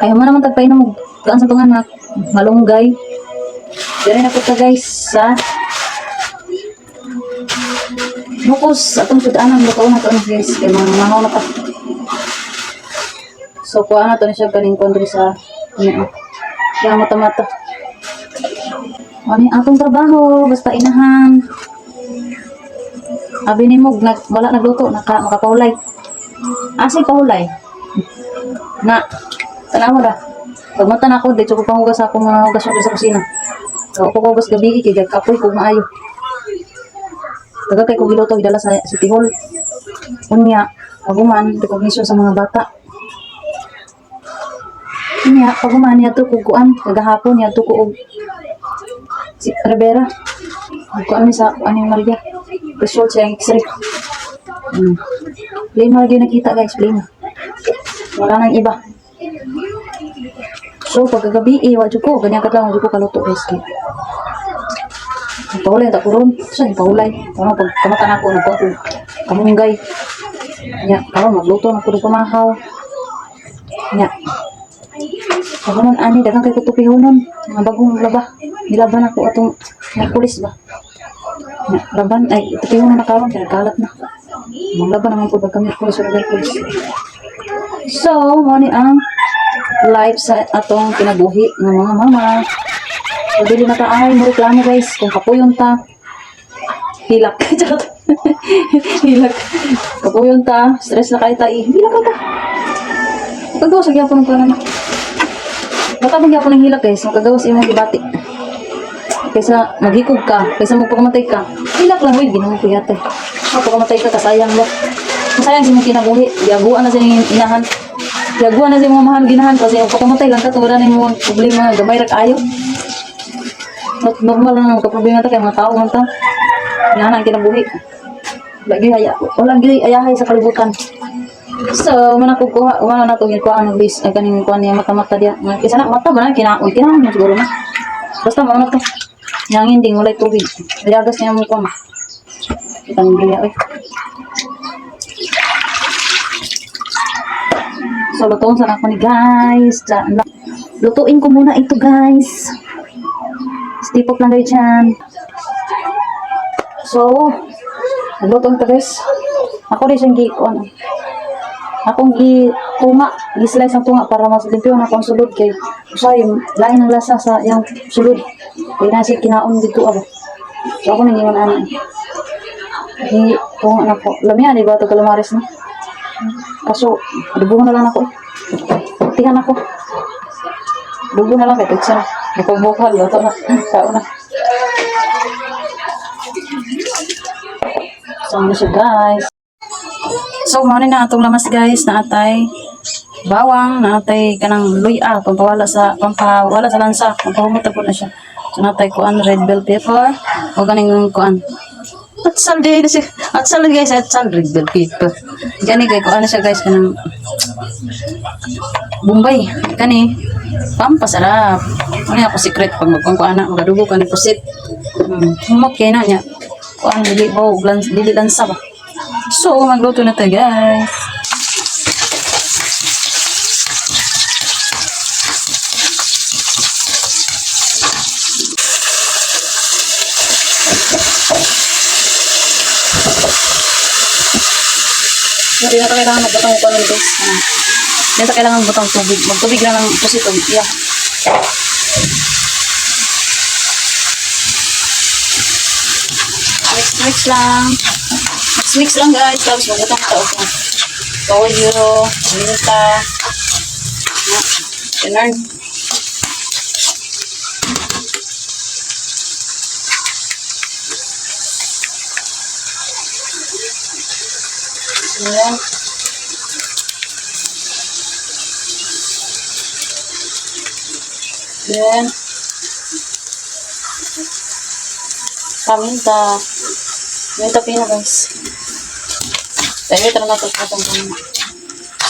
Kaya mo naman tagpainom mo. Kaan sa tungan na malunggay. Dere na po ta guys sa bukos atong sudanan luto na to guys. Kaya mga mangaw na pa. So kuha na to na siya kaning kondri sa kaya mata-mata. Ano atong trabaho basta inahan. Abi ni mo wala nagluto makapahulay. Asay pahulay. Na tanawa ra. Pagmata na ako dito ko panghugas ako mga hugas sa kusina. So ako hugas gabi kay kapoy ko maayo. Taga kay ko giluto idala sa City Hall. Unya aguman recognition sa mga bata. Unya aguman niya to kuguan kagahapon niya to ko si Rivera. Kuan mi sa ani Maria. Result siya ang X-ray. Plain Maria nakita guys, plain. Wala nang iba. So pagkagabi wala ko ganyan ka lang wala ko kaluto guys. Paulay tak kurun, sa paulay. Tama pag kamatan ako na ko kamunggay. Nya, karon magluto na ko pamahaw. Nya. Karon ani daghang kay kutupihonon, mga bagong laba. Nilaban ako atong pulis ba. Nya, laban ay tupihonon na karon kay kalat na. Maglaban naman po pag kami pulis o pulis. So, mo ni ang live sa atong kinabuhi ng mga mama. So, dili na taay mo reklamo guys. Kung kapuyon ta, hilak. Hilak. Kapuyon ta, stress na kayo tayo. Hilak ka ta. Magkagawas ang gyapon ng kanan. Baka bang gyapon ng hilak guys. Magkagawas yung mga ibati. Kaysa maghikog ka, kaysa magpakamatay ka. Hilak lang, wait, ginawang ko yate. Magpakamatay ka, kasayang mo. Kasayang sa mga kinabuhi. Yaguan na sa yung inahan. Yaguan na sa mga mahal ginahan. Kasi magpakamatay lang ka, tawala na yung mga problema. Gamay rak ayaw. Normal lang ang problema ito kaya mga tao man ito. Yan ang kinabuhi. Walang gili ayahay sa kalibutan. So, mana kukuha, wala na ito gikuha ang bis, ay kaning kuha niya mata-mata dia. Isa na, mata ba na, kinaon mo siguro na. Basta mo na ito. Yang hindi, mulay tubig. Biyagas niya mo kuha. Kita ng biya, eh. So, lutuin sana ako ni guys. Lutuin ko muna ito guys. Stipok lang kayo dyan. So, naglutong ito guys. Ako rin siyang gikuan. Akong tunga. Gislice ang tunga para mas limpyo na akong sulod kay usay, lain ang lasa sa yung sulod. Kaya nasi kinaon dito ako. So, ako nangiwan ano. Tunga na po. Lamyan, diba ito kalamaris na? Kaso, dugo na lang ako. Tihan ako. Dugo na lang kay Tutsa na. Napag-bukal, ito na. Tao na. So, ano siya guys. So, muna na itong lamas guys na atay bawang, na atay kanang luya, pampawala sa lansa, pampahumuta po na siya. So, natay kuan red bell pepper, o ganing kuan. Atsal din siya. Atsal guys, atsal red bell pepper. Gani kay kuan siya guys kanang Bombay. Kani pampasarap. Ano ako secret pag magkuan ana magadugo kan pusit. Humot kay na niya. Kuan dili lansa ba. So magluto na tayo guys. Hindi na kailangan magbutang ko ng guys. Hindi na kailangan magbutang tubig. Magtubig lang ng pusit. Yeah. Mix lang. Mix lang guys. Tapos magbutang ito. Toyo, minta. Ganun. Ayan. Then, paminta. Minta pina guys. Tayo ito na ito sa itong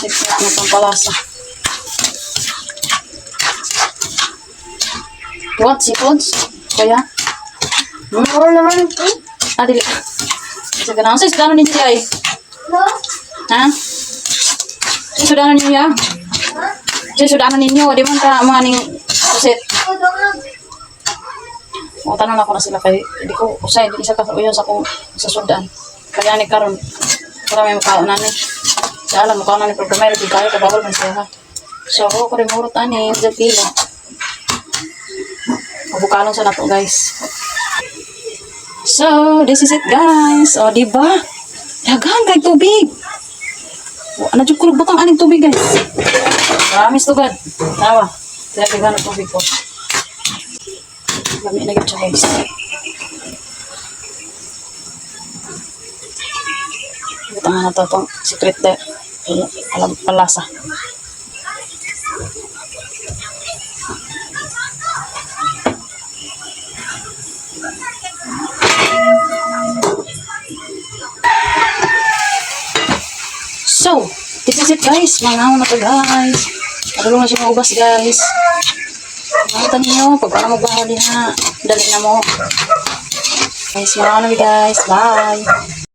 sipsip na itong palasa. What? Seafoods? Kaya? Oo naman ito. Ah, dili. Sige na. Ang size, gano'n ninyo siya eh? No? Ha? Sudahan niyo ya? Susudanan ninyo, di man ka maning kusit. O tanong ako na sila kay di ko usay di isa ka uyon sa kong sasudan. Kaya ni karon para may makaon na ni. Sa alam mo kaon na ni problema di kaya ka bawal man siya ha. So ako ko rin murot ani sa kilo. Mabukalon sa nato guys. So, this is it guys. O, diba? Dagan kay tubig. O, ano dyan kulog butang aning tubig guys. Promise to God. Tawa. Kaya dagan ang tubig ko. Lami na siya guys. Butang na to itong secret de. Alam palasa. So, this is it guys. Mangaw na to guys. Marunong na siya maubas guys. Nakita niyo, pag para magbahali na, dali na mo. Guys, mangaw na guys. Bye.